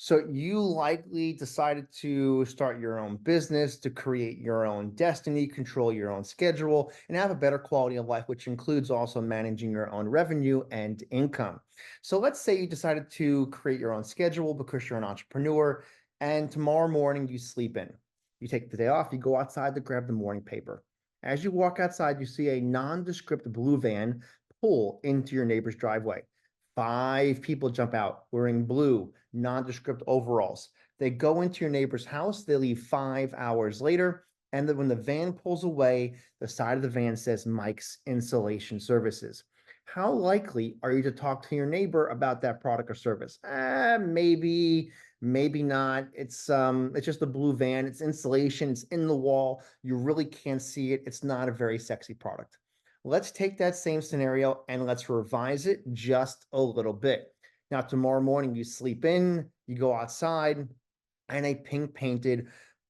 So you likely decided to start your own business, to create your own destiny, control your own schedule, and have a better quality of life, which includes also managing your own revenue and income. So let's say you decided to create your own schedule because you're an entrepreneur, and tomorrow morning you sleep in. You take the day off, you go outside to grab the morning paper. As you walk outside, you see a nondescript blue van pull into your neighbor's driveway. Five people jump out wearing blue, nondescript overalls. They go into your neighbor's house. They leave 5 hours later. And then when the van pulls away, the side of the van says Mike's Insulation Services. How likely are you to talk to your neighbor about that product or service? Maybe, maybe not. It's just a blue van. It's insulation. It's in the wall. You really can't see it. It's not a very sexy product. Let's take that same scenario and let's revise it just a little bit. Now, tomorrow morning, you sleep in, you go outside, and a pink painted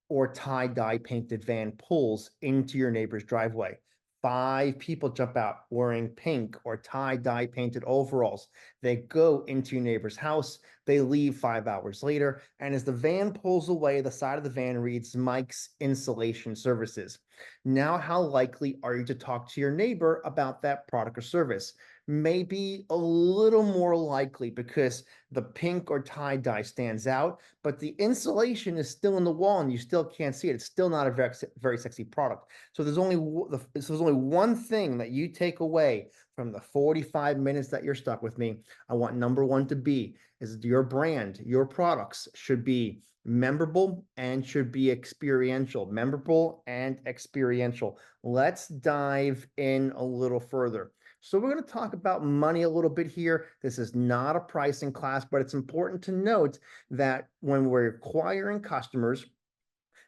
or tie-dye painted van pulls into your neighbor's driveway. Five people jump out wearing pink or tie-dye painted overalls. They go into your neighbor's house. They leave 5 hours later. And as the van pulls away, the side of the van reads Mike's Insulation Services. Now, how likely are you to talk to your neighbor about that product or service? Maybe a little more likely because the pink or tie dye stands out, but the insulation is still in the wall and you still can't see it. It's still not a very sexy product. So there's only one thing that you take away from the 45 minutes that you're stuck with me. I want number one to be is your brand, your products should be memorable and should be experiential. Memorable and experiential. Let's dive in a little further. So we're going to talk about money a little bit here. This is not a pricing class, but it's important to note that when we're acquiring customers,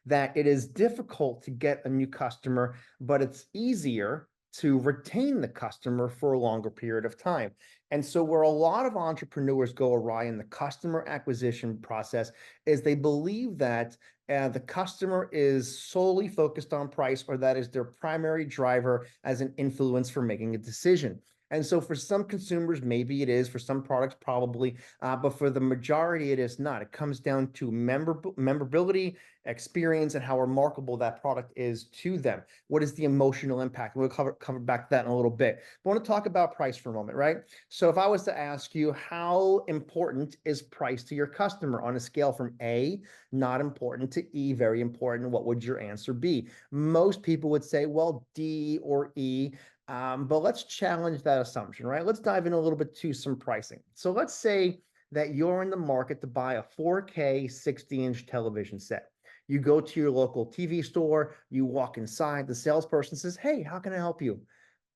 that it is difficult to get a new customer, but it's easier to retain the customer for a longer period of time. And so where a lot of entrepreneurs go awry in the customer acquisition process is they believe that the customer is solely focused on price, or that is their primary driver as an influence for making a decision. And so for some consumers, maybe it is, for some products, probably, but for the majority, it is not. It comes down to memorability, experience, and how remarkable that product is to them. What is the emotional impact? We'll cover back that in a little bit. But I want to talk about price for a moment, right? So if I was to ask you, how important is price to your customer on a scale from A, not important, to E, very important, what would your answer be? Most people would say, well, D or E. But let's challenge that assumption, right? Let's dive in a little bit to some pricing. So let's say that you're in the market to buy a 4K 60-inch television set. You go to your local TV store, you walk inside, the salesperson says, hey, how can I help you?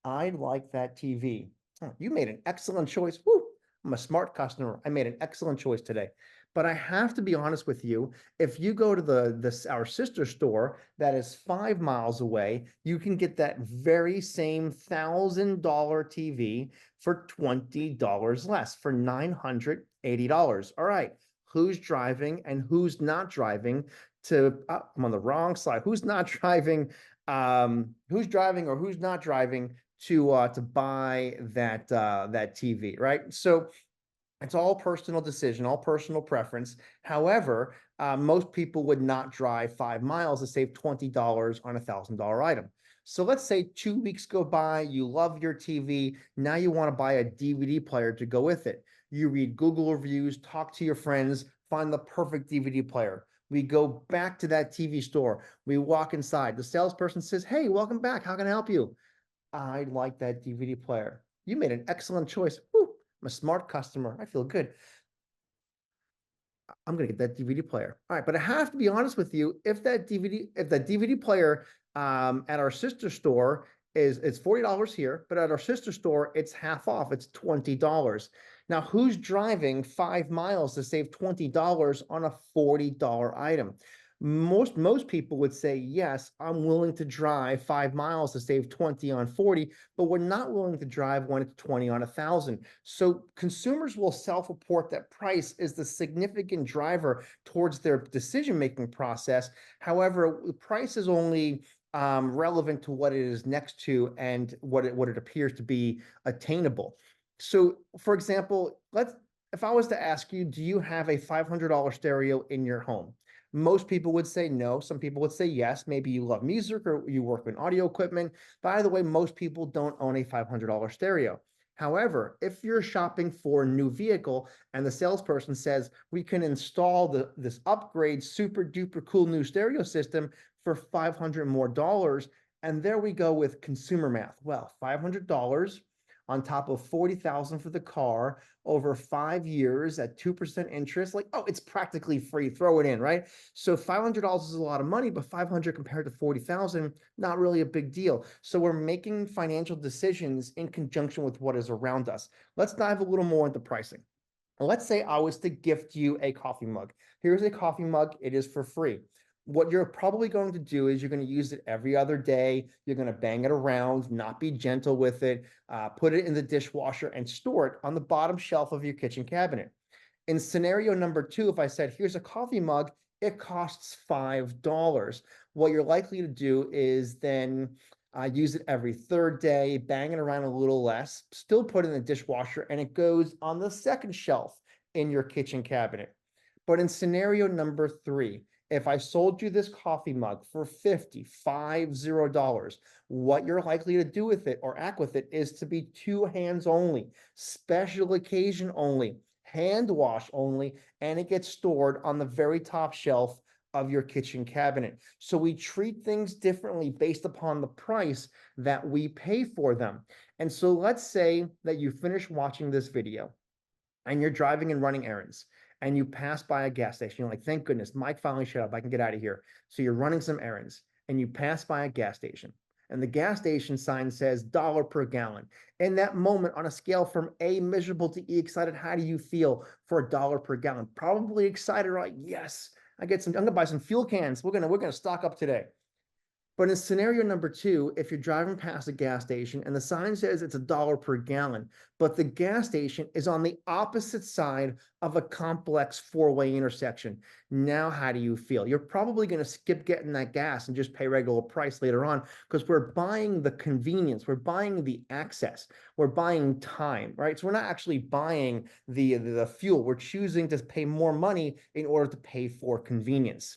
I like that TV. "Oh, you made an excellent choice. Woo, I'm a smart customer. I made an excellent choice today. But I have to be honest with you. If you go to our sister store that is 5 miles away, you can get that very same $1,000 TV for $20 less, for $980. All right, who's driving and who's not driving I'm on the wrong side. Who's not driving? Who's driving or who's not driving to buy that TV, right? So it's all personal decision, all personal preference. However, most people would not drive 5 miles to save $20 on $1,000 item. So let's say 2 weeks go by, you love your TV. Now you want to buy a DVD player to go with it. You read Google reviews, talk to your friends, find the perfect DVD player. We go back to that TV store. We walk inside. The salesperson says, hey, welcome back. How can I help you? I like that DVD player. You made an excellent choice. Woo, I'm a smart customer. I feel good. I'm gonna get that DVD player. All right, but I have to be honest with you. If that DVD player at our sister store it's $40 here, but at our sister store it's half off. It's $20. Now, who's driving 5 miles to save $20 on a $40 item? Most people would say, yes, I'm willing to drive 5 miles to save 20 on 40, but we're not willing to drive when it's 20 on 1,000. So consumers will self-report that price is the significant driver towards their decision-making process. However, price is only relevant to what it is next to and what it appears to be attainable. So, for example, If I was to ask you, do you have a $500 stereo in your home? Most people would say no. Some people would say yes. Maybe you love music or you work with audio equipment. By the way, most people don't own a $500 stereo. However, if you're shopping for a new vehicle and the salesperson says we can install this upgrade super duper cool new stereo system for 500 more dollars, and there we go with consumer math. Well, $500 on top of 40,000 for the car over 5 years at 2% interest. Like, oh, it's practically free. Throw it in, right? So $500 is a lot of money, but 500 compared to 40,000, not really a big deal. So we're making financial decisions in conjunction with what is around us. Let's dive a little more into pricing. Let's say I was to gift you a coffee mug. Here's a coffee mug. It is for free. What you're probably going to do is you're going to use it every other day. You're going to bang it around, not be gentle with it, put it in the dishwasher and store it on the bottom shelf of your kitchen cabinet. In scenario number two, if I said, here's a coffee mug, it costs $5. What you're likely to do is then use it every third day, bang it around a little less, still put it in the dishwasher, and it goes on the second shelf in your kitchen cabinet. But in scenario number three, if I sold you this coffee mug for $50, what you're likely to do with it or act with it is to be two hands only, special occasion only, hand wash only, and it gets stored on the very top shelf of your kitchen cabinet. So we treat things differently based upon the price that we pay for them. And so let's say that you finish watching this video and you're driving and running errands and you pass by a gas station. You're like, thank goodness, Mike finally shut up. I can get out of here. So you're running some errands and you pass by a gas station and the gas station sign says dollar per gallon. In that moment, on a scale from A, miserable, to E, excited, how do you feel for a dollar per gallon? Probably excited, right? Yes, I'm gonna buy some fuel cans. We're gonna stock up today. But in scenario number two, if you're driving past a gas station and the sign says it's a dollar per gallon, but the gas station is on the opposite side of a complex four-way intersection, now how do you feel? You're probably going to skip getting that gas and just pay regular price later on because we're buying the convenience, we're buying the access, we're buying time, right? So we're not actually buying the fuel. We're choosing to pay more money in order to pay for convenience.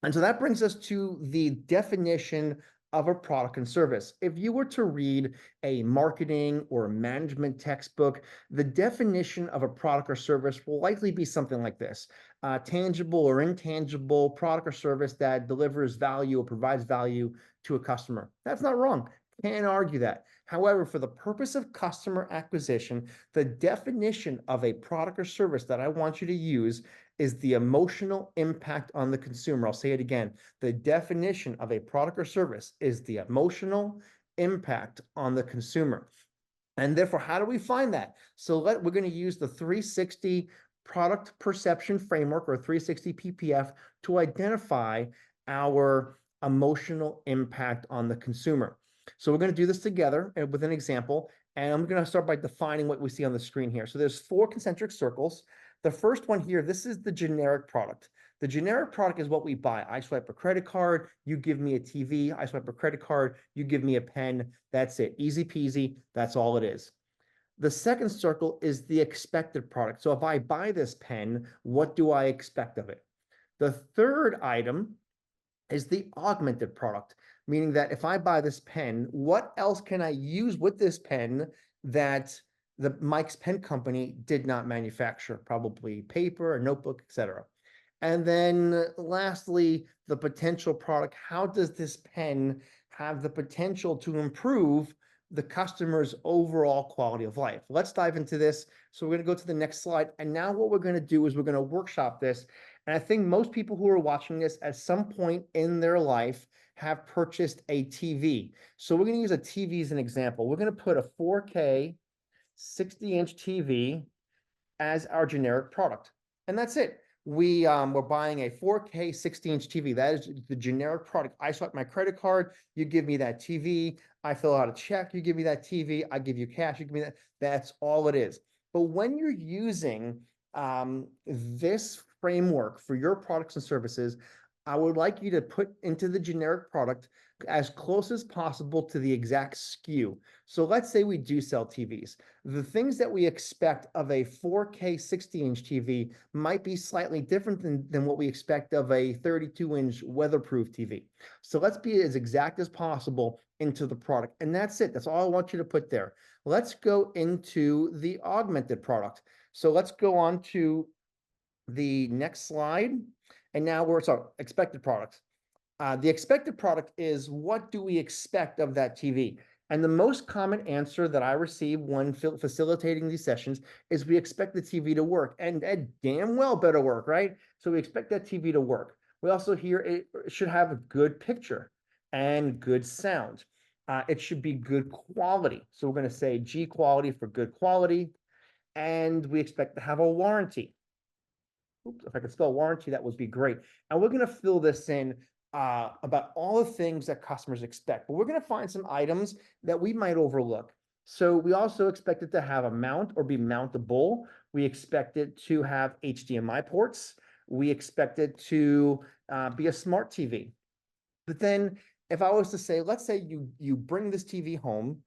And so that brings us to the definition of a product and service. If you were to read a marketing or management textbook, the definition of a product or service will likely be something like this: tangible or intangible product or service that delivers value or provides value to a customer. That's not wrong. Can't argue that. However, for the purpose of customer acquisition, the definition of a product or service that I want you to use is the emotional impact on the consumer. I'll say it again. The definition of a product or service is the emotional impact on the consumer. And therefore, how do we find that? So we're going to use the 360 product perception framework, or 360 PPF, to identify our emotional impact on the consumer. So we're going to do this together with an example. And I'm going to start by defining what we see on the screen here. So there's 4 concentric circles. The first one here, this is the generic product. The generic product is what we buy. I swipe a credit card, you give me a TV. I swipe a credit card, you give me a pen. That's it. Easy peasy. That's all it is. The second circle is the expected product. So if I buy this pen, what do I expect of it? The third item is the augmented product, meaning that if I buy this pen, what else can I use with this pen that the Mike's Pen Company did not manufacture? Probably paper, a notebook, etc. And then lastly, the potential product. How does this pen have the potential to improve the customer's overall quality of life? Let's dive into this. So we're going to go to the next slide. And now what we're going to do is we're going to workshop this. And I think most people who are watching this at some point in their life have purchased a TV. So we're going to use a TV as an example. We're going to put a 4K 60-inch TV as our generic product. And that's it. We're buying a 4K 60-inch TV. That is the generic product. I swipe my credit card, you give me that TV. I fill out a check, you give me that TV. I give you cash, you give me that. That's all it is. But when you're using this framework for your products and services, I would like you to put into the generic product as close as possible to the exact SKU. So let's say we do sell TVs. The things that we expect of a 4K 60-inch TV might be slightly different than what we expect of a 32-inch weatherproof TV. So let's be as exact as possible into the product. And that's it. That's all I want you to put there. Let's go into the augmented product. So let's go on to the next slide. And now we're, sorry, expected products. The expected product is, what do we expect of that TV? And the most common answer that I receive when facilitating these sessions is, we expect the TV to work, and it damn well better work, right? So we expect that TV to work. We also hear it should have a good picture and good sound. It should be good quality. So we're going to say G quality for good quality. And we expect to have a warranty. Oops, if I could spell warranty, that would be great. And we're going to fill this in about all the things that customers expect, but we're going to find some items that we might overlook. So we also expect it to have a mount or be mountable. We expect it to have HDMI ports. We expect it to be a smart TV. But then if I was to say, let's say you bring this TV home,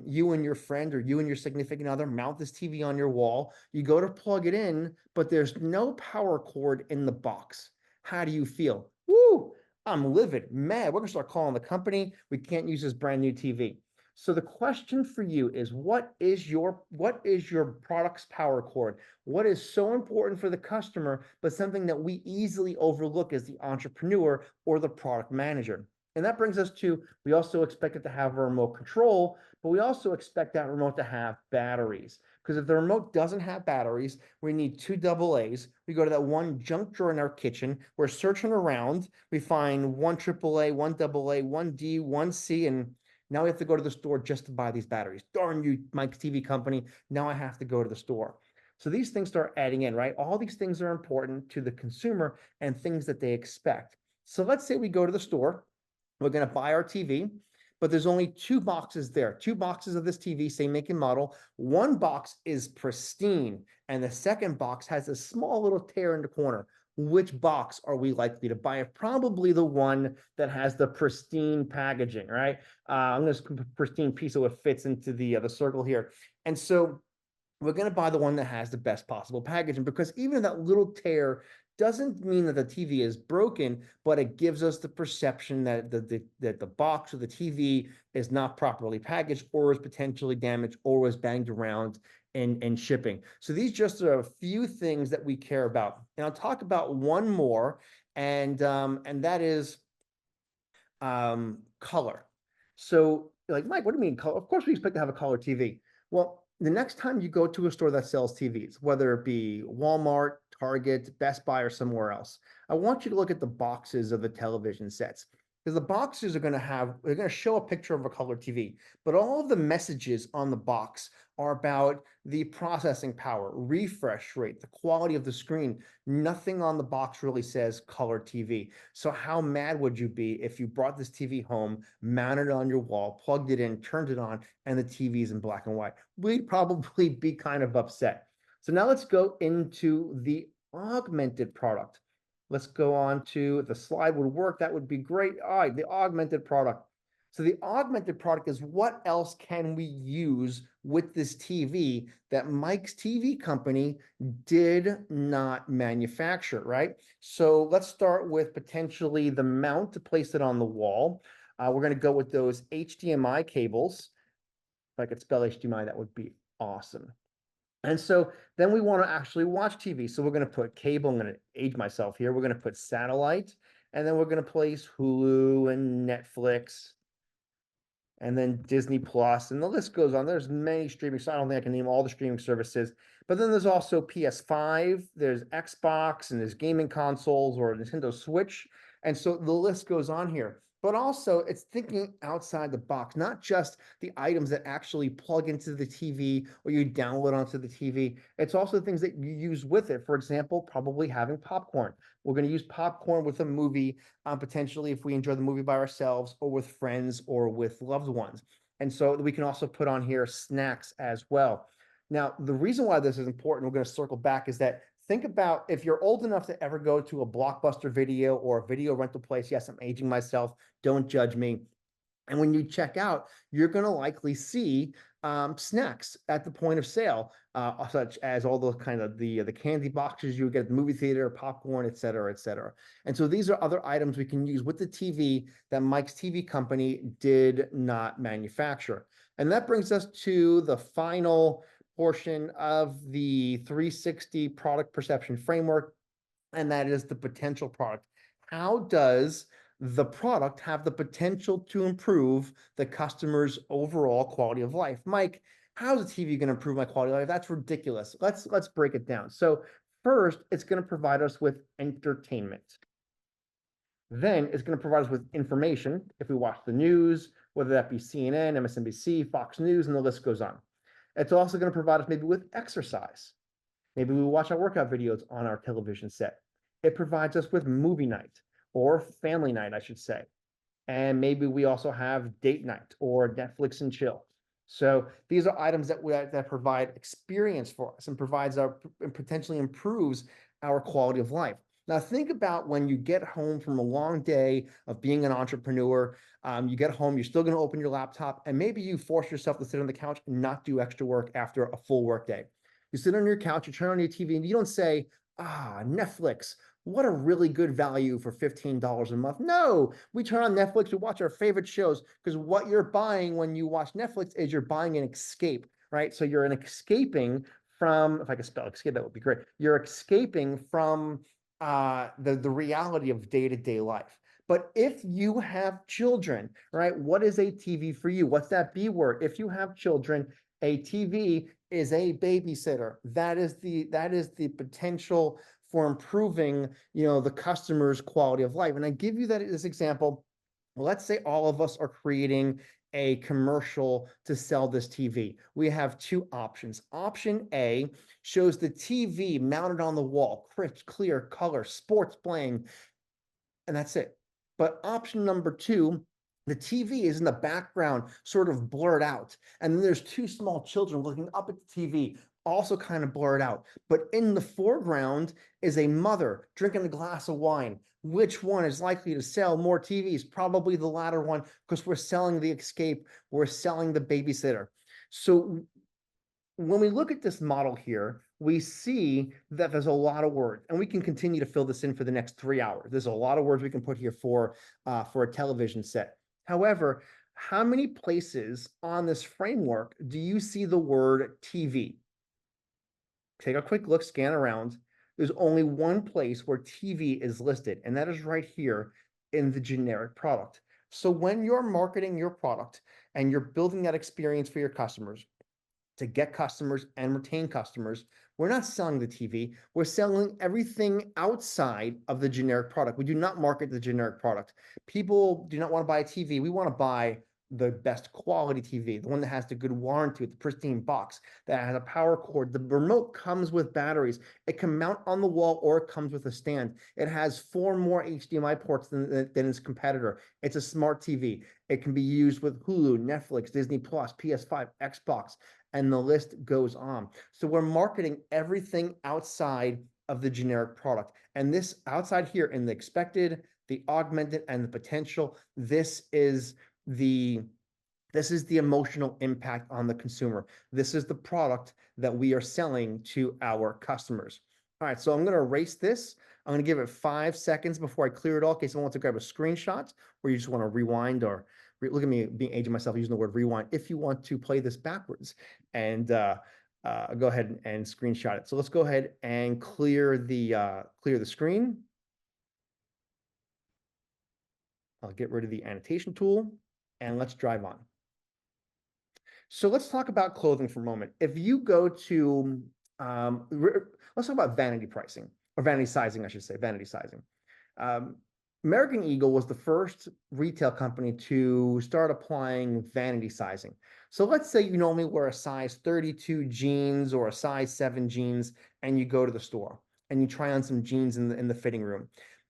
you and your friend or you and your significant other mount this TV on your wall, you go to plug it in, but there's no power cord in the box. How do you feel? Woo, I'm livid, mad. We're gonna start calling the company. We can't use this brand new TV. So the question for you is, what is your product's power cord? What is so important for the customer, but something that we easily overlook as the entrepreneur or the product manager? And that brings us to, we also expect it to have a remote control, but we also expect that remote to have batteries. Because if the remote doesn't have batteries, we need two AA's. We go to that one junk drawer in our kitchen. We're searching around. We find one AAA, one AA, one D, one C, and now we have to go to the store just to buy these batteries. Darn you, my TV company. Now I have to go to the store. So these things start adding in, right? All these things are important to the consumer and things that they expect. So let's say we go to the store. We're going to buy our TV, but there's only two boxes there, two boxes of this TV, same make and model. One box is pristine, and the second box has a small little tear in the corner. Which box are we likely to buy? Probably the one that has the pristine packaging, right? I'm going to pristine piece so it fits into the circle here. And so we're going to buy the one that has the best possible packaging, because even that little tear doesn't mean that the TV is broken, but it gives us the perception that the box or the TV is not properly packaged, or is potentially damaged, or was banged around in shipping. So these just are a few things that we care about. And I'll talk about one more, and that is color. So like, Mike, what do you mean color? Of course we expect to have a color TV. Well, the next time you go to a store that sells TVs, whether it be Walmart, Target, Best Buy, or somewhere else, I want you to look at the boxes of the television sets, because the boxes are going to have, they're going to show a picture of a color TV, but all of the messages on the box are about the processing power, refresh rate, the quality of the screen. Nothing on the box really says color TV. So how mad would you be if you brought this TV home, mounted it on your wall, plugged it in, turned it on, and the TV is in black and white? We'd probably be kind of upset. So now let's go into the augmented product. Let's go on to, the slide would work. That would be great. All right, the augmented product. So the augmented product is, what else can we use with this TV that Mike's TV company did not manufacture, right? So let's start with potentially the mount to place it on the wall. We're going to go with those HDMI cables. If I could spell HDMI, that would be awesome. And so then we want to actually watch TV. So we're going to put cable. I'm going to age myself here. We're going to put satellite, and then we're going to place Hulu and Netflix, and then Disney Plus, and the list goes on. There's many streaming, so I don't think I can name all the streaming services. But then there's also PS5, there's Xbox, and there's gaming consoles or Nintendo Switch. And so the list goes on here. But also, it's thinking outside the box, not just the items that actually plug into the TV or you download onto the TV. It's also things that you use with it. For example, probably having popcorn. We're going to use popcorn with a movie, potentially if we enjoy the movie by ourselves or with friends or with loved ones. And so we can also put on here snacks as well. Now, the reason why this is important, we're going to circle back, is that Think about if you're old enough to ever go to a Blockbuster video or a video rental place. Yes, I'm aging myself. Don't judge me. And when you check out, you're going to likely see snacks at the point of sale, such as all those kind of the candy boxes you get at the movie theater, popcorn, et cetera, et cetera. And so these are other items we can use with the TV that Mike's TV company did not manufacture. And that brings us to the final portion of the 360 product perception framework, and that is the potential product. How does the product have the potential to improve the customer's overall quality of life? Mike, how's a TV going to improve my quality of life? That's ridiculous. Let's break it down. So first, it's going to provide us with entertainment. Then it's going to provide us with information if we watch the news, whether that be CNN, MSNBC, Fox News, and the list goes on. It's also going to provide us maybe with exercise. Maybe we watch our workout videos on our television set. It provides us with movie night or family night, I should say. And maybe we also have date night or Netflix and chill. So these are items that provide experience for us and and potentially improves our quality of life. Now think about when you get home from a long day of being an entrepreneur. You get home, you're still going to open your laptop, and maybe you force yourself to sit on the couch and not do extra work after a full work day. You sit on your couch, you turn on your TV, and you don't say, Netflix, what a really good value for $15 a month. No, we turn on Netflix, we watch our favorite shows, because what you're buying when you watch Netflix is you're buying an escape, right? So you're escaping from, if I could spell escape, that would be great. You're escaping from the reality of day-to-day life. But if you have children, right, what is a TV for you? What's that B word? If you have children, a TV is a babysitter. That is the potential for improving, the customer's quality of life. And I give you this example. Let's say all of us are creating a commercial to sell this TV. We have two options. Option A shows the TV mounted on the wall, crisp, clear color, sports playing, and that's it. But option number two, the TV is in the background, sort of blurred out. And then there's two small children looking up at the TV, also kind of blurred out. But in the foreground is a mother drinking a glass of wine. Which one is likely to sell more TVs? Probably the latter one, because we're selling the escape, we're selling the babysitter. So when we look at this model here, we see that there's a lot of words, and we can continue to fill this in for the next 3 hours. There's a lot of words we can put here for a television set. However, how many places on this framework do you see the word TV? Take a quick look, scan around. There's only one place where TV is listed, and that is right here in the generic product. So when you're marketing your product and you're building that experience for your customers, to get customers and retain customers, we're not selling the TV. We're selling everything outside of the generic product. We do not market the generic product. People do not want to buy a TV. We want to buy the best quality TV, the one that has the good warranty with the pristine box, that has a power cord. The remote comes with batteries. It can mount on the wall or it comes with a stand. It has 4 more HDMI ports than its competitor. It's a smart TV. It can be used with Hulu, Netflix, Disney Plus, PS5, Xbox, and the list goes on. So we're marketing everything outside of the generic product. And this outside here in the expected, the augmented, and the potential, this is the emotional impact on the consumer. This is the product that we are selling to our customers. All right, so I'm going to erase this. I'm going to give it 5 seconds before I clear it all in case I want to grab a screenshot, or you just want to rewind, or look at me being aging myself using the word rewind. If you want to play this backwards and go ahead and screenshot it. So let's go ahead and clear the screen. I'll get rid of the annotation tool and let's drive on. So let's talk about clothing for a moment. If you go to, let's talk about vanity pricing, or vanity sizing, I should say, vanity sizing. American Eagle was the first retail company to start applying vanity sizing. So let's say you normally wear a size 32 jeans or a size 7 jeans, and you go to the store and you try on some jeans in the fitting room.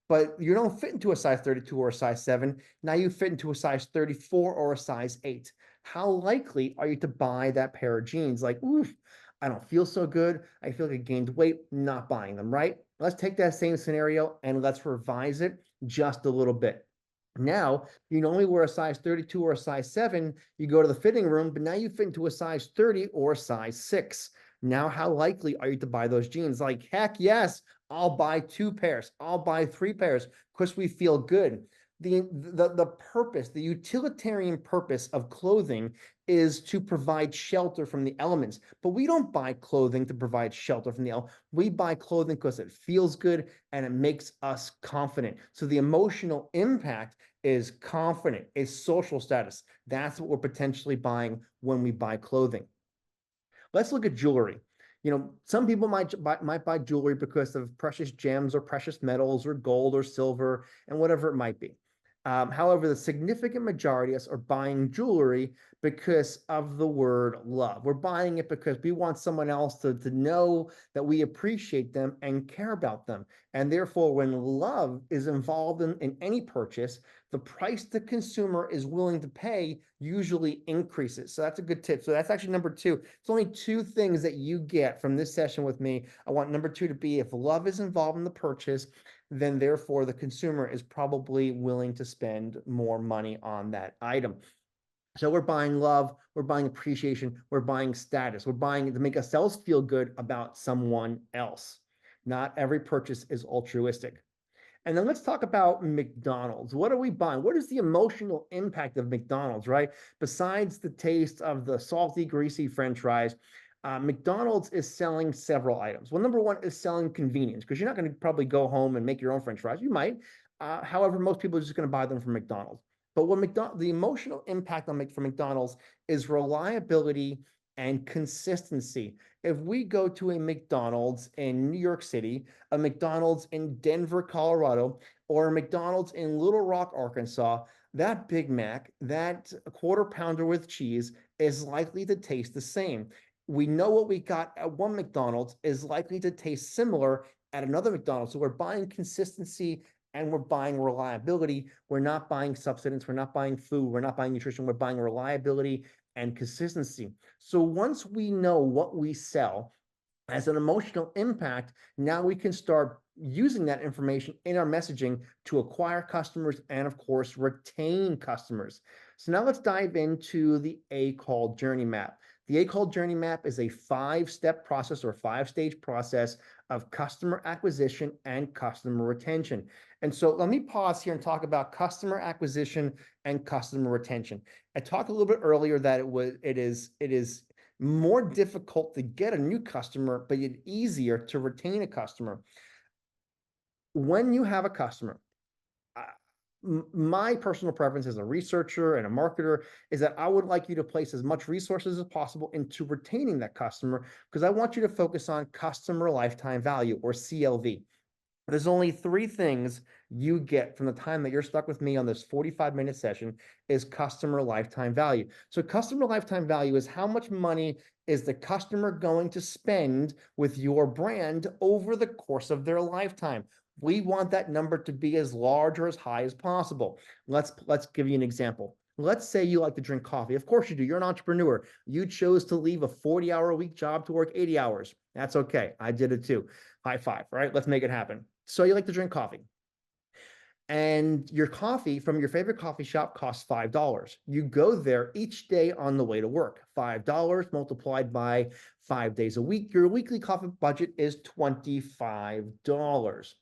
But you don't fit into a size 32 or a size 7. Now you fit into a size 34 or a size 8. How likely are you to buy that pair of jeans? Like, oof, I don't feel so good. I feel like I gained weight, not buying them, right? Let's take that same scenario and let's revise it just a little bit. Now, you normally wear a size 32 or a size 7, you go to the fitting room, but now you fit into a size 30 or a size 6. Now, how likely are you to buy those jeans? Like, heck yes, I'll buy 2 pairs, I'll buy 3 pairs because we feel good. The purpose, the utilitarian purpose of clothing is to provide shelter from the elements. But we don't buy clothing to provide shelter from the elements. We buy clothing because it feels good and it makes us confident. So the emotional impact is confident, is social status. That's what we're potentially buying when we buy clothing. Let's look at jewelry. Some people might buy jewelry because of precious gems or precious metals or gold or silver and whatever it might be. However, the significant majority of us are buying jewelry because of the word love. We're buying it because we want someone else to know that we appreciate them and care about them. And therefore, when love is involved in any purchase, the price the consumer is willing to pay usually increases. So that's a good tip. So that's actually number 2. It's only 2 things that you get from this session with me. I want number 2 to be, if love is involved in the purchase, then therefore the consumer is probably willing to spend more money on that item. So we're buying love, we're buying appreciation, we're buying status, we're buying to make ourselves feel good about someone else. Not every purchase is altruistic. And then let's talk about McDonald's. What are we buying? What is the emotional impact of McDonald's, right? Besides the taste of the salty, greasy French fries, McDonald's is selling several items. Well, number 1 is selling convenience, because you're not going to probably go home and make your own French fries. You might. However, most people are just going to buy them from McDonald's. But the emotional impact from McDonald's is reliability and consistency. If we go to a McDonald's in New York City, a McDonald's in Denver, Colorado, or a McDonald's in Little Rock, Arkansas, that Big Mac, that quarter pounder with cheese is likely to taste the same. We know what we got at one McDonald's is likely to taste similar at another McDonald's. So we're buying consistency and we're buying reliability. We're not buying substance. We're not buying food. We're not buying nutrition. We're buying reliability and consistency. So once we know what we sell as an emotional impact, now we can start using that information in our messaging to acquire customers and, of course, retain customers. So now let's dive into the A-Call Journey Map. The A-Call Journey Map is a 5-step process or 5-stage process of customer acquisition and customer retention. And so let me pause here and talk about customer acquisition and customer retention. I talked a little bit earlier that it is more difficult to get a new customer, but it's easier to retain a customer. When you have a customer, my personal preference as a researcher and a marketer is that I would like you to place as much resources as possible into retaining that customer, because I want you to focus on customer lifetime value, or CLV. There's only 3 things you get from the time that you're stuck with me on this 45-minute session is customer lifetime value. So customer lifetime value is how much money is the customer going to spend with your brand over the course of their lifetime. We want that number to be as large or as high as possible. Let's give you an example. Let's say you like to drink coffee. Of course you do. You're an entrepreneur. You chose to leave a 40-hour-a-week job to work 80 hours. That's okay. I did it too. High five, right? Let's make it happen. So you like to drink coffee. And your coffee from your favorite coffee shop costs $5. You go there each day on the way to work. $5 multiplied by 5 days a week. Your weekly coffee budget is $25.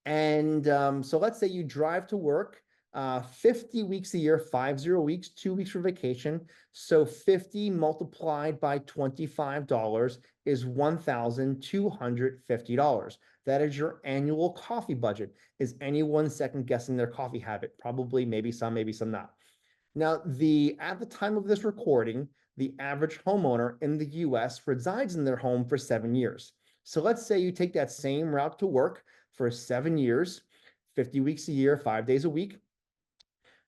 And so let's say you drive to work 50 weeks a year, 50 weeks, 2 weeks for vacation. So 50 multiplied by $25 is $1,250. That is your annual coffee budget. Is anyone second guessing their coffee habit? Probably, maybe some not. Now, at the time of this recording, the average homeowner in the US resides in their home for 7 years. So let's say you take that same route to work for 7 years, 50 weeks a year, 5 days a week.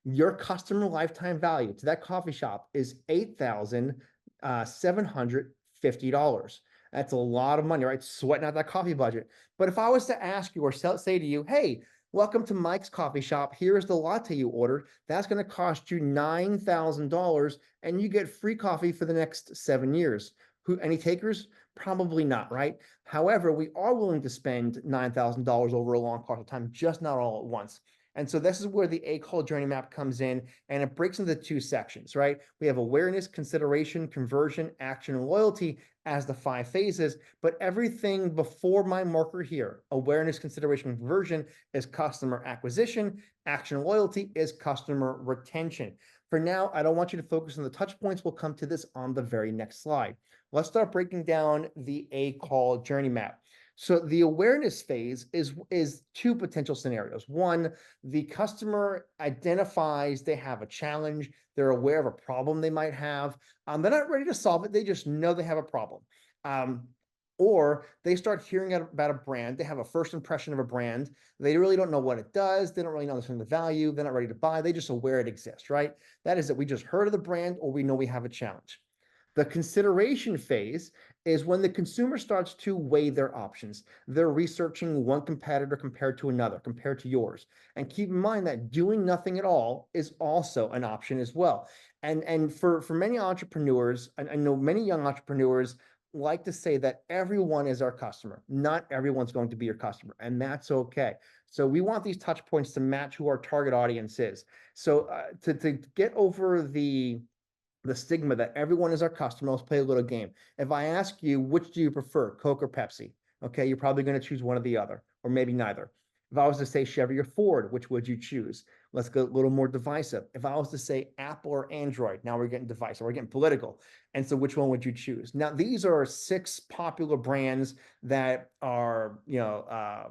Your customer lifetime value to that coffee shop is $8,750. That's a lot of money, right? Sweating out that coffee budget. But if I was to ask you or say to you, hey, welcome to Mike's coffee shop. Here's the latte you ordered. That's going to cost you $9,000 and you get free coffee for the next 7 years. Any takers? Probably not, right? However, we are willing to spend $9,000 over a long course of time, just not all at once. And so this is where the A-call journey map comes in, and it breaks into two sections, right? We have awareness, consideration, conversion, action, and loyalty as the 5 phases, but everything before my marker here, awareness, consideration, conversion, is customer acquisition, action, and loyalty is customer retention. For now, I don't want you to focus on the touch points. We'll come to this on the very next slide. Let's start breaking down the A-call journey map. So the awareness phase is two potential scenarios. One, the customer identifies they have a challenge. They're aware of a problem they might have. They're not ready to solve it. They just know they have a problem. Um, or they start hearing about a brand. They have a first impression of a brand. They really don't know what it does. They don't really understand the value. They're not ready to buy. They just aware it exists, right? That is that we just heard of the brand or we know we have a challenge. The consideration phase is when the consumer starts to weigh their options. They're researching one competitor compared to another, compared to yours. And keep in mind that doing nothing at all is also an option as well. And for many entrepreneurs, I know many young entrepreneurs like to say that everyone is our customer. Not everyone's going to be your customer, and that's okay. So we want these touch points to match who our target audience is. So to get over the stigma that everyone is our customer, let's play a little game. If I ask you, which do you prefer, Coke or Pepsi? Okay, you're probably going to choose one or the other, or maybe neither. If I was to say Chevy or Ford, which would you choose? Let's go a little more divisive. If I was to say Apple or Android, now we're getting divisive, we're getting political. And so which one would you choose? Now, these are 6 popular brands that are,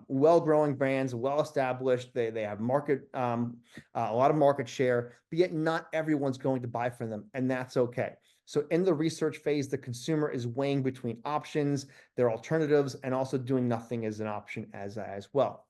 well-growing brands, well-established. They have a lot of market share, but yet not everyone's going to buy from them, and that's okay. So in the research phase, the consumer is weighing between options, their alternatives, and also doing nothing as an option as well.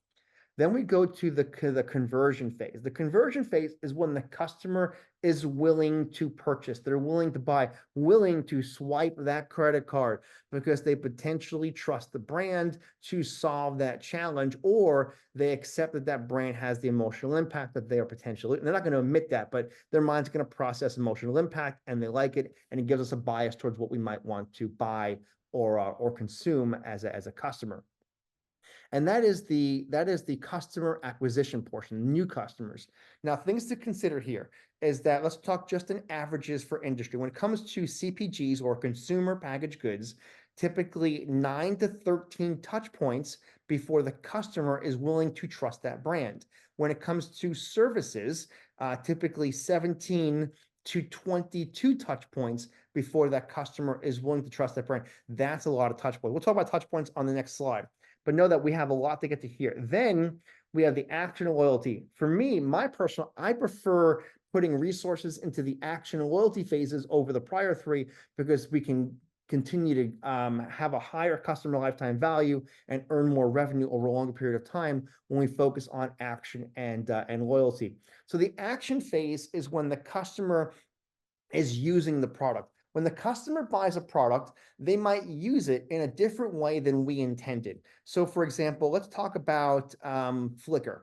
Then we go to the conversion phase. The conversion phase is when the customer is willing to purchase. They're willing to buy, willing to swipe that credit card because they potentially trust the brand to solve that challenge, or they accept that that brand has the emotional impact that they are potentially, they're not going to admit that, but their mind's going to process emotional impact and they like it, and it gives us a bias towards what we might want to buy or consume as a customer. And that is the customer acquisition portion, new customers. Now, things to consider here is that let's talk just in averages for industry. When it comes to CPGs or consumer packaged goods, typically 9 to 13 touch points before the customer is willing to trust that brand. When it comes to services, typically 17 to 22 touch points before that customer is willing to trust that brand. That's a lot of touch points. We'll talk about touch points on the next slide, but know that we have a lot to get to here. Then we have the action and loyalty. For me, I prefer putting resources into the action and loyalty phases over the prior 3 because we can continue to have a higher customer lifetime value and earn more revenue over a longer period of time when we focus on action and loyalty. So the action phase is when the customer is using the product. When the customer buys a product, they might use it in a different way than we intended. So for example, let's talk about Flickr.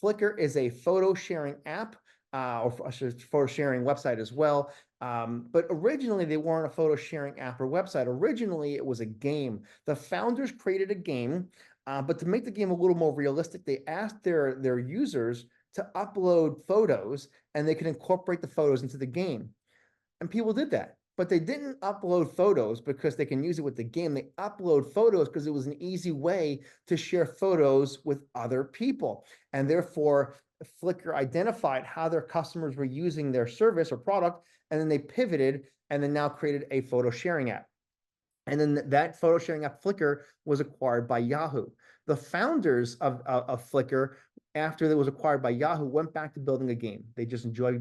Flickr is a photo sharing app, or photo sharing website as well. But originally they weren't a photo sharing app or website. Originally it was a game. The founders created a game, but to make the game a little more realistic, they asked their users to upload photos and they could incorporate the photos into the game. And people did that, but they didn't upload photos because they can use it with the game. They upload photos because it was an easy way to share photos with other people. And therefore, Flickr identified how their customers were using their service or product, and then they pivoted and then now created a photo sharing app. And then that photo sharing app, Flickr, was acquired by Yahoo. The founders of Flickr, after it was acquired by Yahoo, went back to building a game. They just enjoy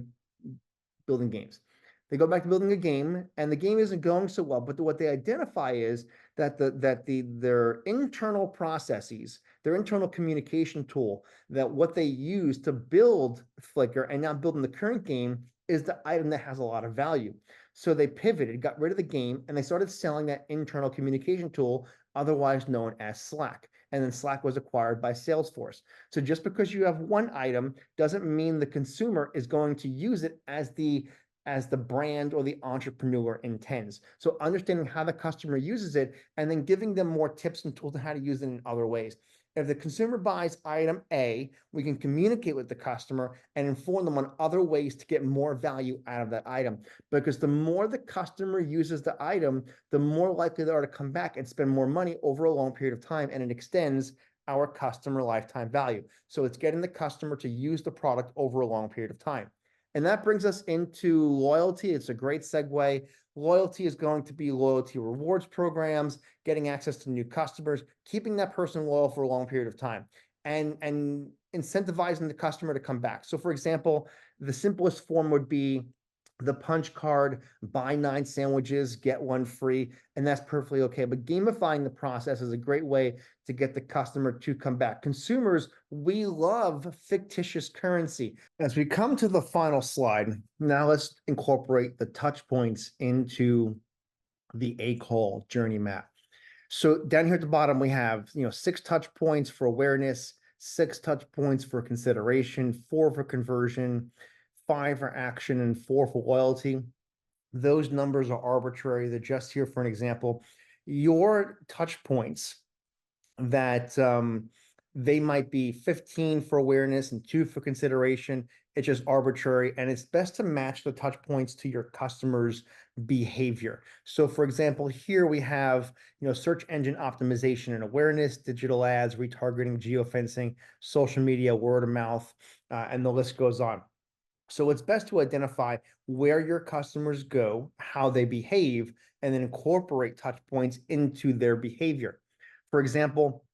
building games. They go back to building a game, and the game isn't going so well. But what they identify is that their internal processes, their internal communication tool, that what they use to build Flickr and now building the current game is the item that has a lot of value. So they pivoted, got rid of the game, and they started selling that internal communication tool, otherwise known as Slack. And then Slack was acquired by Salesforce. So just because you have one item doesn't mean the consumer is going to use it as the as the brand or the entrepreneur intends. So understanding how the customer uses it and then giving them more tips and tools on how to use it in other ways. If the consumer buys item A, we can communicate with the customer and inform them on other ways to get more value out of that item. Because the more the customer uses the item, the more likely they are to come back and spend more money over a long period of time, and it extends our customer lifetime value. So it's getting the customer to use the product over a long period of time. And that brings us into loyalty. It's a great segue. Loyalty is going to be loyalty rewards programs, getting access to new customers, keeping that person loyal for a long period of time, and incentivizing the customer to come back. So for example, the simplest form would be the punch card, buy 9 sandwiches, get 1 free, and that's perfectly okay. But gamifying the process is a great way to get the customer to come back. Consumers, we love fictitious currency. As we come to the final slide, now let's incorporate the touch points into the ACOL journey map. So down here at the bottom, we have 6 touch points for awareness, 6 touch points for consideration, 4 for conversion, 5 for action, and 4 for loyalty. Those numbers are arbitrary. They're just here for an example. Your touch points that they might be 15 for awareness and 2 for consideration. It's just arbitrary, and it's best to match the touch points to your customer's behavior. So for example, here we have search engine optimization and awareness, digital ads, retargeting, geofencing, social media, word of mouth, and the list goes on. So it's best to identify where your customers go, how they behave, and then incorporate touch points into their behavior. For example,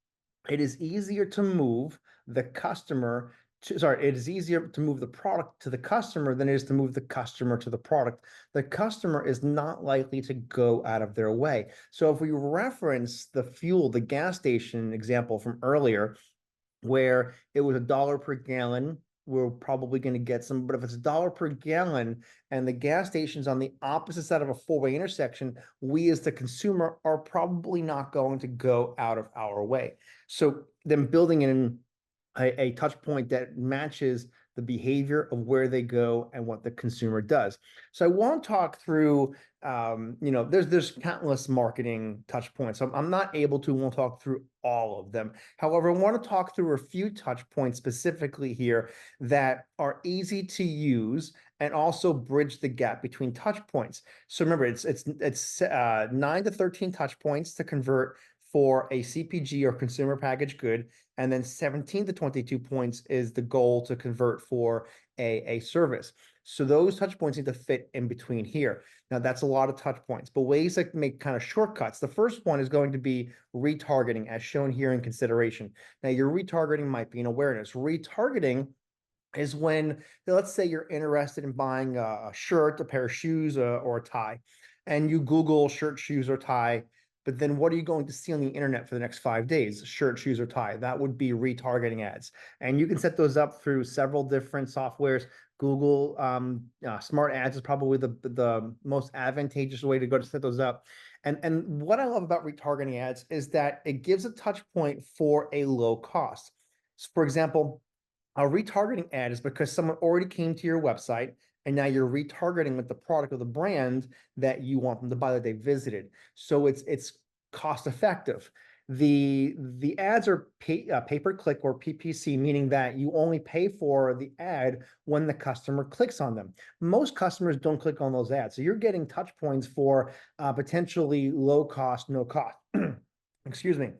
it is easier to move the customer it is easier to move the product to the customer than it is to move the customer to the product. The customer is not likely to go out of their way. So if we reference the gas station example from earlier, where it was $1 per gallon, we're probably going to get some. But if it's $1 per gallon and the gas station's on the opposite side of a 4-way intersection, we as the consumer are probably not going to go out of our way. So then building in a touch point that matches the behavior of where they go and what the consumer does. So I want to talk through, there's countless marketing touch points. I'm not able to, won't talk through all of them. However, I want to talk through a few touch points specifically here that are easy to use and also bridge the gap between touch points. So remember, it's 9 to 13 touch points to convert for a CPG or consumer packaged good, and then 17 to 22 points is the goal to convert for a service. So those touch points need to fit in between here. Now that's a lot of touch points, but ways to make kind of shortcuts. The first one is going to be retargeting, as shown here in consideration. Now your retargeting might be an awareness. Retargeting is when, let's say you're interested in buying a shirt, a pair of shoes, or a tie, and you Google shirt, shoes, or tie. But then what are you going to see on the internet for the next 5 days? Shirt, shoes, or tie. That would be retargeting ads. And you can set those up through several different softwares. Google Smart Ads is probably the most advantageous way to go to set those up. And what I love about retargeting ads is that it gives a touch point for a low cost. So for example, a retargeting ad is because someone already came to your website and now you're retargeting with the product or the brand that you want them to buy that they visited. So it's cost effective. The ads are pay-per-click or PPC, meaning that you only pay for the ad when the customer clicks on them. Most customers don't click on those ads. So you're getting touch points for potentially low cost, no cost. Excuse me.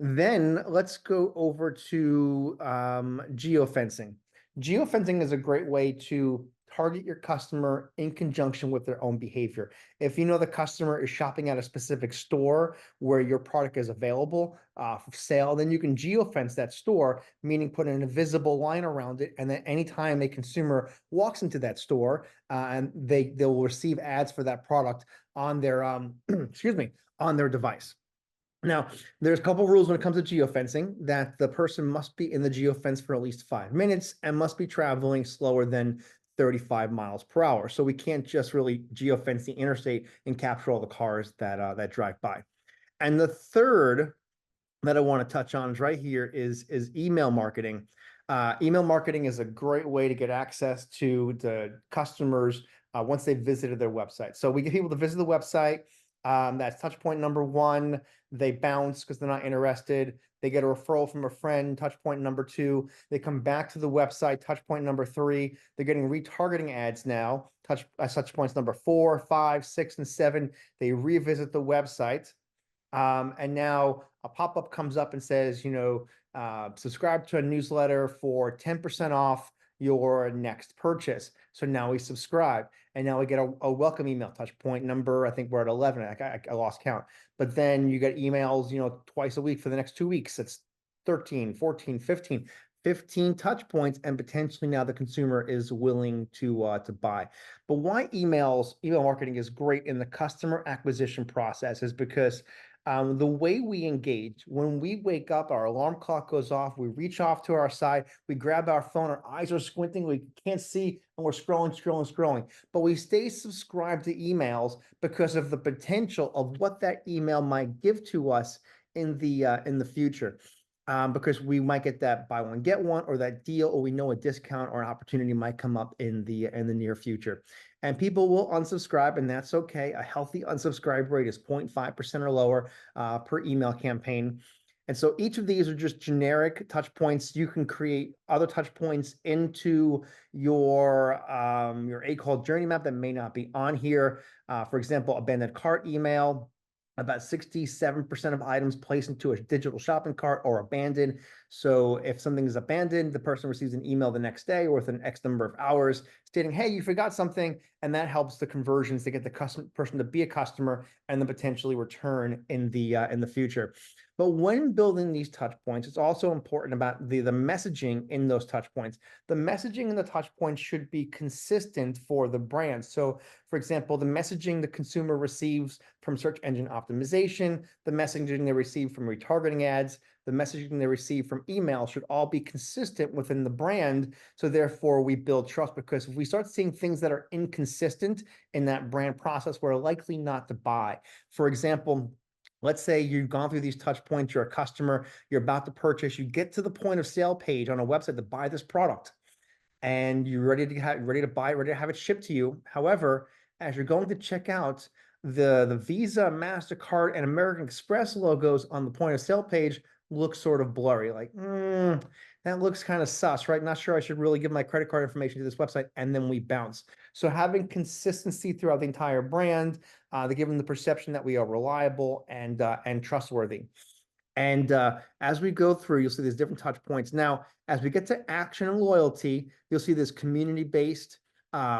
Then let's go over to geofencing. Geofencing is a great way to target your customer in conjunction with their own behavior. If you know the customer is shopping at a specific store where your product is available for sale, then you can geofence that store, meaning put an invisible line around it. And then anytime a consumer walks into that store, and they'll receive ads for that product on their excuse me, on their device. Now, there's a couple rules when it comes to geofencing, that the person must be in the geofence for at least 5 minutes and must be traveling slower than 35 miles per hour. So we can't just really geofence the interstate and capture all the cars that drive by. And the third that I want to touch on is right here is email marketing. Email marketing is a great way to get access to the customers' once they've visited their website. So we get people to visit the website. That's touch point number one. They bounce because they're not interested. They get a referral from a friend, touch point number two. They come back to the website, touch point number three. They're getting retargeting ads now, touch points number 4, 5, 6, and 7. They revisit the website. And now a pop-up comes up and says, subscribe to a newsletter for 10% off your next purchase. So now we subscribe, and now we get a welcome email, touch point number, I think we're at 11. I lost count. But then you get emails, twice a week for the next 2 weeks. It's 13, 14, 15 touch points, and potentially now the consumer is willing to buy. But why email marketing is great in the customer acquisition process is because the way we engage, when we wake up, our alarm clock goes off, we reach off to our side, we grab our phone, our eyes are squinting, we can't see, and we're scrolling. But we stay subscribed to emails because of the potential of what that email might give to us in the future. Because we might get that buy one, get one, or that deal, or we know a discount or an opportunity might come up in the near future. And people will unsubscribe, and that's okay. A healthy unsubscribe rate is 0.5% or lower per email campaign. And so each of these are just generic touch points. You can create other touch points into your ACall journey map that may not be on here. For example, abandoned cart email. About 67% of items placed into a digital shopping cart are abandoned. So if something is abandoned, the person receives an email the next day or within X number of hours stating, hey, you forgot something. And that helps the conversions to get the person to be a customer and then potentially return in the future. But when building these touch points, it's also important about the messaging in those touch points. The messaging in the touch points should be consistent for the brand. So for example, the messaging the consumer receives from search engine optimization, the messaging they receive from retargeting ads, the messaging they receive from email should all be consistent within the brand. So therefore we build trust, because if we start seeing things that are inconsistent in that brand process, we're likely not to buy. For example, let's say you've gone through these touch points, you're a customer, you're about to purchase, you get to the point of sale page on a website to buy this product, and you're ready to buy, ready to have it shipped to you. However, as you're going to check out, the Visa, MasterCard, and American Express logos on the point of sale page look sort of blurry. Like, that looks kind of sus, right? Not sure I should really give my credit card information to this website, and then we bounce. So having consistency throughout the entire brand, to give them the perception that we are reliable and trustworthy. And as we go through, you'll see these different touch points. Now, as we get to action and loyalty, you'll see this community-based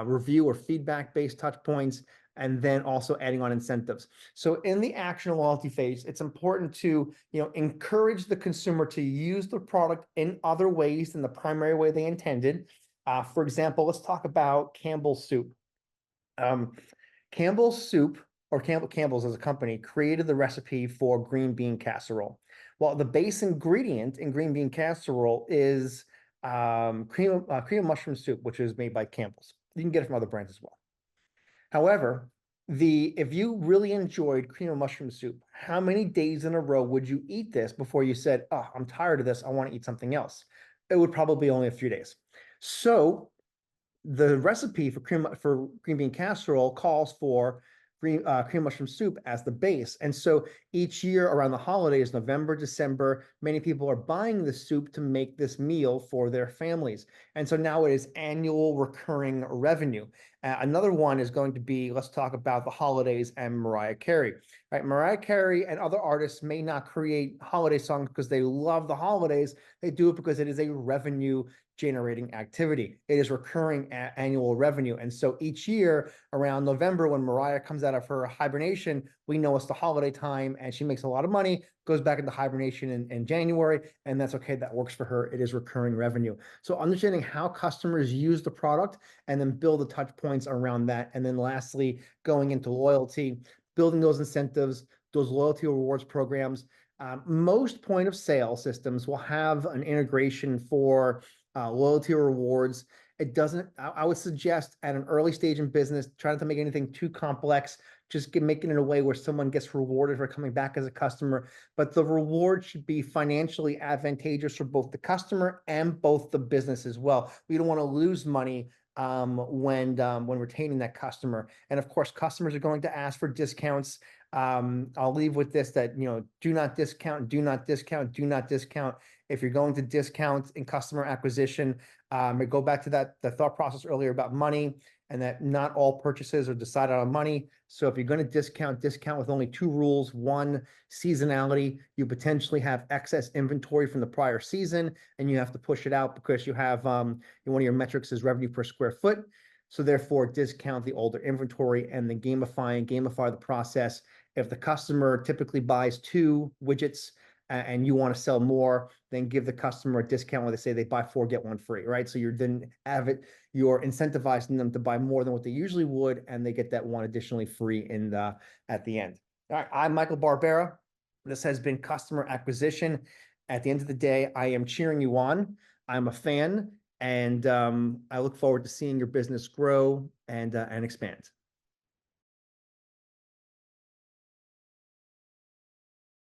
review or feedback-based touch points, and then also adding on incentives. So in the action and loyalty phase, it's important to encourage the consumer to use the product in other ways than the primary way they intended. For example, let's talk about Campbell's Soup. Campbell's Soup, or Campbell's as a company, created the recipe for green bean casserole. Well, the base ingredient in green bean casserole is cream of mushroom soup, which is made by Campbell's. You can get it from other brands as well. However, if you really enjoyed cream of mushroom soup, how many days in a row would you eat this before you said, oh, I'm tired of this, I want to eat something else? It would probably be only a few days. So the recipe for green bean casserole calls for cream mushroom soup as the base. And so each year around the holidays, November, December, many people are buying the soup to make this meal for their families. And so now it is annual recurring revenue. Another one is going to be, let's talk about the holidays and Mariah Carey. Right? Mariah Carey and other artists may not create holiday songs because they love the holidays. They do it because it is a revenue generating activity. It is recurring annual revenue. And so each year around November, when Mariah comes out of her hibernation, we know it's the holiday time and she makes a lot of money, goes back into hibernation in January, and that's okay. That works for her. It is recurring revenue. So understanding how customers use the product and then build the touch points around that. And then lastly, going into loyalty, building those incentives, those loyalty rewards programs. Most point of sale systems will have an integration for loyalty rewards. It doesn't, I would suggest at an early stage in business, try not to make anything too complex, just make it in a way where someone gets rewarded for coming back as a customer. But the reward should be financially advantageous for both the customer and both the business as well. We don't want to lose money when retaining that customer. And of course, customers are going to ask for discounts. I'll leave with this, that, do not discount, do not discount, do not discount. If you're going to discount in customer acquisition, go back to the thought process earlier about money, and that not all purchases are decided on money. So if you're going to discount with only two rules. One, seasonality. You potentially have excess inventory from the prior season, and you have to push it out because you have one of your metrics is revenue per square foot. So therefore, discount the older inventory and then gamify the process. If the customer typically buys two widgets and you want to sell more, then give the customer a discount when they say they buy four, get one free, right? So you're incentivizing them to buy more than what they usually would, and they get that one additionally free at the end. All right, I'm Michael Barbera. This has been customer acquisition. At the end of the day, I am cheering you on. I'm a fan, and I look forward to seeing your business grow and expand.